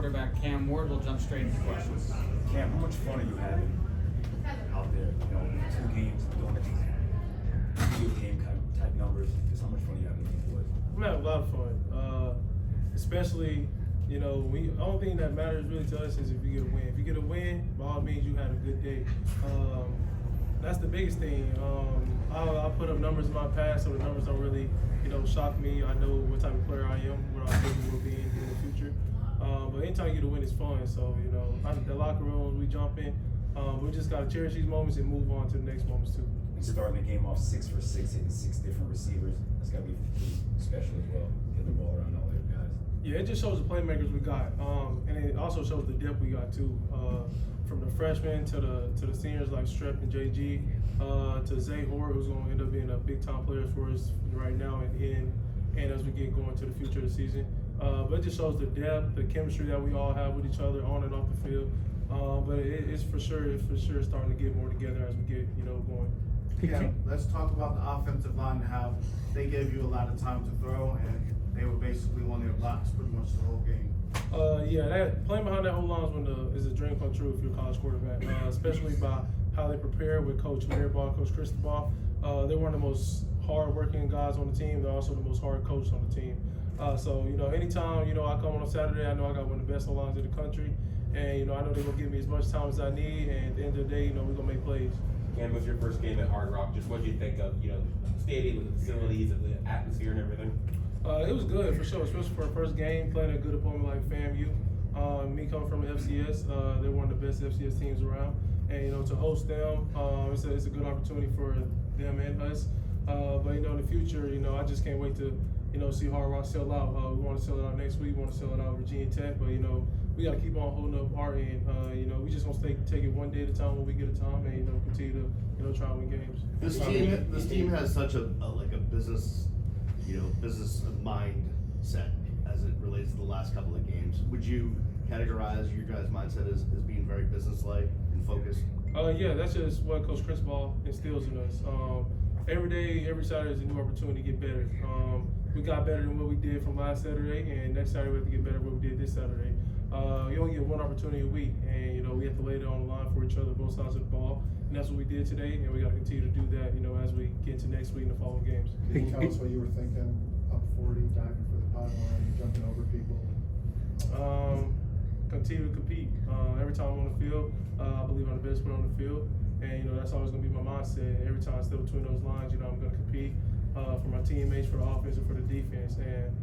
quarterback Cam Ward. We'll jump straight into questions. Cam, how much fun are you having out there? You know, 2 games, doing these video game type numbers. Just how much fun are you having with these boys? I'm having a lot of fun, especially, you know, the only thing that matters really to us is if you get a win. If you get a win, by all means, you had a good day. That's the biggest thing. I'll put up numbers in my past, so the numbers don't really, you know, shock me. I know what type of player I am, what I think will be in the future. But anytime you get a win, it's fun. So, you know, the locker rooms, we jump in. We just got to cherish these moments and move on to the next moments, too. Starting the game off 6 for 6, hitting 6 different receivers. That's got to be special as well, getting the ball around all those guys. Yeah, it just shows the playmakers we got, and it also shows the depth we got too. From the freshmen to the seniors like Strep and JG, to Zay Hoare, who's going to end up being a big time player for us right now and as we get going to the future of the season. But it just shows the depth, the chemistry that we all have with each other on and off the field. But it's for sure starting to get more together as we get, you know, going. Yeah, let's talk about the offensive line and how they gave you a lot of time to throw, and they were basically on their blocks pretty much the whole game. Playing behind that O-line is a dream come true if you're a college quarterback, especially by how they prepare with Coach Mirabal, Coach Cristobal. They're one of the most hard-working guys on the team. They're also the most hard coached on the team. So, you know, anytime, you know, I come on Saturday, I know I got one of the best O-lines in the country. And, you know, I know they're going to give me as much time as I need. And at the end of the day, you know, we're going to make plays. And with your first game at Hard Rock, just what did you think of, you know, the stadium and the facilities and the atmosphere and everything? It was good for sure, especially for a first game, playing a good opponent like FAMU. Me coming from the FCS, they're one of the best FCS teams around. And, you know, to host them, it's a good opportunity for them and us. But, you know, in the future, you know, I just can't wait to, you know, see Hard Rock sell out. We want to sell it out next week. We want to sell it out Virginia Tech. But, you know, we got to keep on holding up our end. You know, we just going to take it one day at a time when we get a time and, you know, continue to, you know, try and win games. This team has such a business, you know, business mindset as it relates to the last couple of games. Would you categorize your guys' mindset as being very business-like and focused? Yeah, that's just what Coach Cristobal instills in us. Every day, every Saturday is a new opportunity to get better. We got better than what we did from last Saturday, and next Saturday we have to get better than what we did this Saturday. You only get one opportunity a week, and, you know, we have to lay it on the line for each other, both sides of the ball, and that's what we did today, and we got to continue to do that, you know, as we get into next week and the following games. Can you tell us what you were thinking, up 40, diving for the pylon, jumping over people? Continue to compete. Every time I'm on the field, I believe I'm the best player on the field, and, you know, that's always going to be my mindset. Every time I step between those lines, you know, I'm going to compete for my teammates, for the offense, and for the defense, and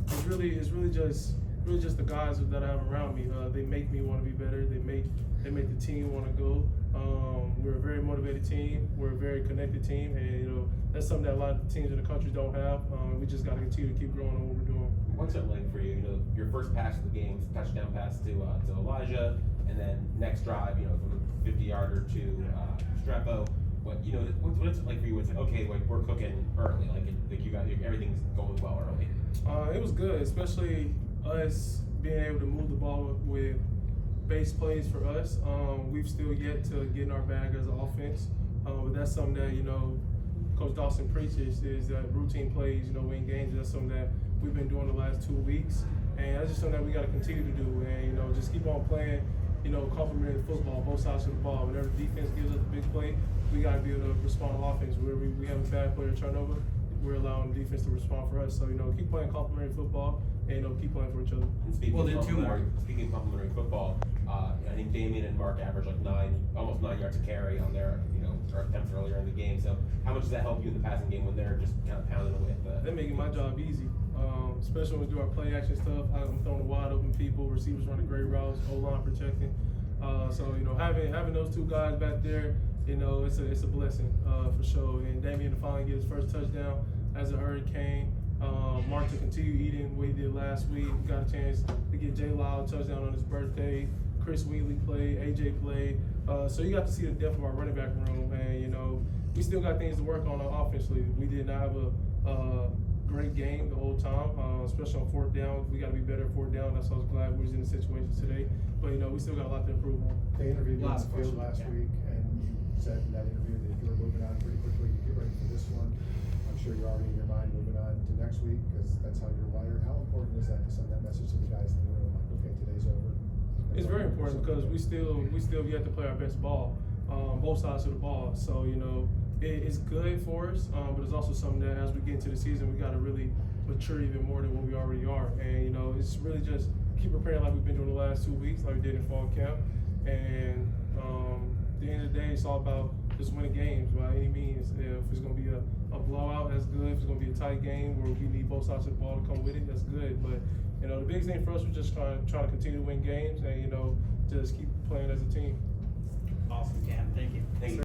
it's really just the guys that I have around me. They make me want to be better. They make the team want to go. We're a very motivated team. We're a very connected team, and, you know, that's something that a lot of teams in the country don't have. We just got to continue to keep growing on what we're doing. What's it like for you? You know, your first pass of the game, touchdown pass to Elijah, and then next drive, you know, from the 50-yarder to Strepo. What, you know, what's it like for you? It's like, okay, like we're cooking early, like you got everything's going well early. It was good, especially us being able to move the ball with base plays for us. We've still yet to get in our bag as an offense, but that's something that, you know, Coach Dawson preaches, is that routine plays, you know, win games. That's something that we've been doing the last 2 weeks, and that's just something that we got to continue to do, and, you know, just keep on playing, you know, complementary football, both sides of the ball. Whenever defense gives us a big play, we got to be able to respond to offense. Whenever we have a bad player turnover, we're allowing the defense to respond for us. So, you know, keep playing complementary football and, you know, keep playing for each other. And speaking of complementary football, I think Damian and Mark averaged like almost 9 yards a carry on their, you know, attempts earlier in the game. So how much does that help you in the passing game when they're just kind of pounding away at They're making my job easy, especially when we do our play action stuff. I'm throwing to wide open people, receivers running great routes, O-line protecting. So, you know, having those two guys back there, you know, it's a blessing for sure. And Damian to finally get his first touchdown as a Hurricane. Mark to continue eating what he did last week. Got a chance to get Jay Lyle a touchdown on his birthday. Chris Wheatley played, AJ played. So you got to see the depth of our running back room, and, you know, we still got things to work on offensively. We did not have a great game the whole time, especially on fourth down. We got to be better at fourth down. That's why I was glad we was in the situation today. But, you know, we still got a lot to improve on. They interviewed you on the field last week, and you said in that interview that you were moving on pretty quickly to get ready for this one. I'm sure you're already in your mind moving on to next week because that's how you're wired. How important is that to send that message to the guys in the room? It's very important because we still yet to play our best ball, both sides of the ball. So it's good for us, but it's also something that as we get into the season, we got to really mature even more than what we already are. And it's really just keep preparing like we've been doing the last 2 weeks, like we did in fall camp. And at the end of the day, it's all about just winning games by any means. If it's going to be a blowout, that's good. If it's going to be a tight game where we need both sides of the ball to come with it, that's good. But the biggest thing for us was just trying to continue to win games and just keep playing as a team. Awesome, Cam. Thank you. Thank you.